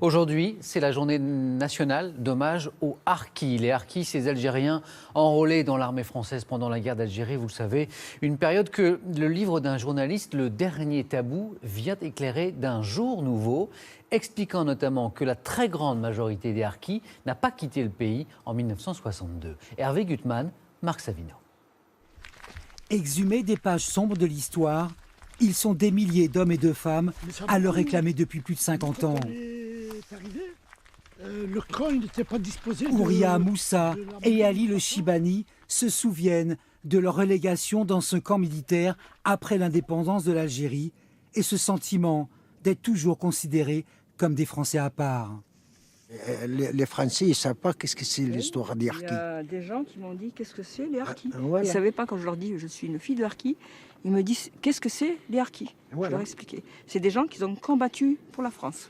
Aujourd'hui, c'est la journée nationale d'hommage aux harkis. Les harkis, ces Algériens enrôlés dans l'armée française pendant la guerre d'Algérie, vous le savez. Une période que le livre d'un journaliste, Le Dernier Tabou, vient éclairer d'un jour nouveau, expliquant notamment que la très grande majorité des harkis n'a pas quitté le pays en 1962. Hervé Gutmann, Marc Savino. Exhumés des pages sombres de l'histoire, ils sont des milliers d'hommes et de femmes à le réclamer depuis plus de 50 ans. Le camp n'était pas disposé. Ouria Moussa et Ali le Chibani se souviennent de leur relégation dans ce camp militaire après l'indépendance de l'Algérie et ce sentiment d'être toujours considérés comme des Français à part. Les Français, ils ne savent pas qu'est-ce que c'est l'histoire des harkis. Il y a des gens qui m'ont dit qu'est-ce que c'est les harkis. Voilà. Ils ne savaient pas quand je leur dis je suis une fille de harkis. Ils me disent qu'est-ce que c'est les harkis. Voilà. Je leur ai expliqué. C'est des gens qui ont combattu pour la France.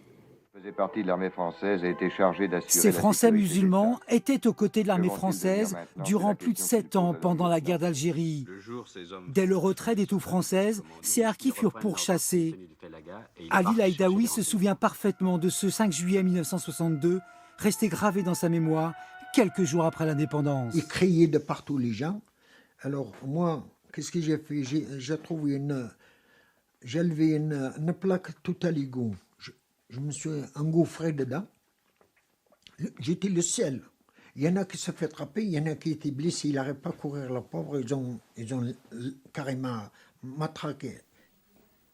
Faisait partie de l'armée française et était chargé d'assurer. Ces Français la sécurité musulmans de l'État. étaient aux côtés de l'armée Que vont-ils devenir française maintenant? durant C'est la plus de question 7 qui ans pose pendant la aujourd'hui. guerre d'Algérie. Le jour, ces hommes Dès le retrait des troupes françaises, ces harkis furent pourchassés. Ali Laïdaoui se souvient parfaitement de ce 5 juillet 1962, resté gravé dans sa mémoire quelques jours après l'indépendance. Ils criaient de partout les gens. Alors moi, qu'est-ce que j'ai fait? J'ai trouvé j'ai levé une plaque tout à l'égout. Je me suis engouffré dedans. J'étais le seul. Il y en a qui se fait attraper, il y en a qui étaient blessés. Il n'arrivait pas à courir, le pauvre. Ils ont carrément matraqué.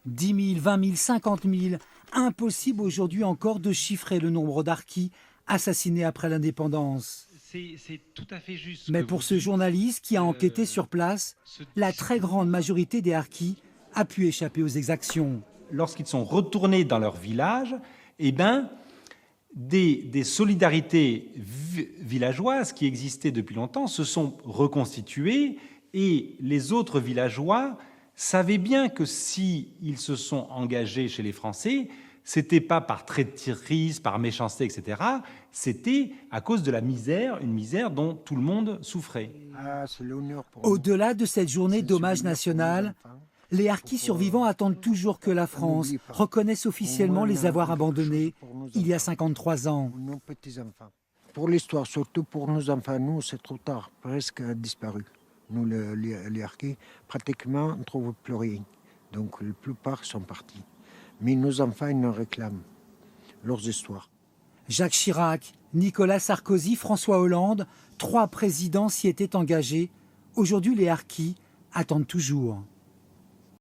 10 000, 20 000, 50 000. Impossible aujourd'hui encore de chiffrer le nombre d'harkis assassinés après l'indépendance. C'est tout à fait juste. Mais pour ce journaliste qui a enquêté sur place, la très grande majorité des harkis a pu échapper aux exactions. Lorsqu'ils sont retournés dans leur village, eh ben, des solidarités villageoises qui existaient depuis longtemps se sont reconstituées et les autres villageois savaient bien que s'ils se sont engagés chez les Français, c'était pas par traîtrise, par méchanceté, etc. C'était à cause de la misère, une misère dont tout le monde souffrait. Au-delà de cette journée d'hommage national, les harkis survivants attendent toujours que la France reconnaisse officiellement les avoir abandonnés il y a 53 ans. Nos petits-enfants. Pour l'histoire, surtout pour nos enfants, nous, c'est trop tard, presque disparu. Nous, les harkis, pratiquement, on ne trouve plus rien. Donc, la plupart sont partis. Mais nos enfants, ils nous réclament leurs histoires. Jacques Chirac, Nicolas Sarkozy, François Hollande, 3 présidents s'y étaient engagés. Aujourd'hui, les harkis attendent toujours.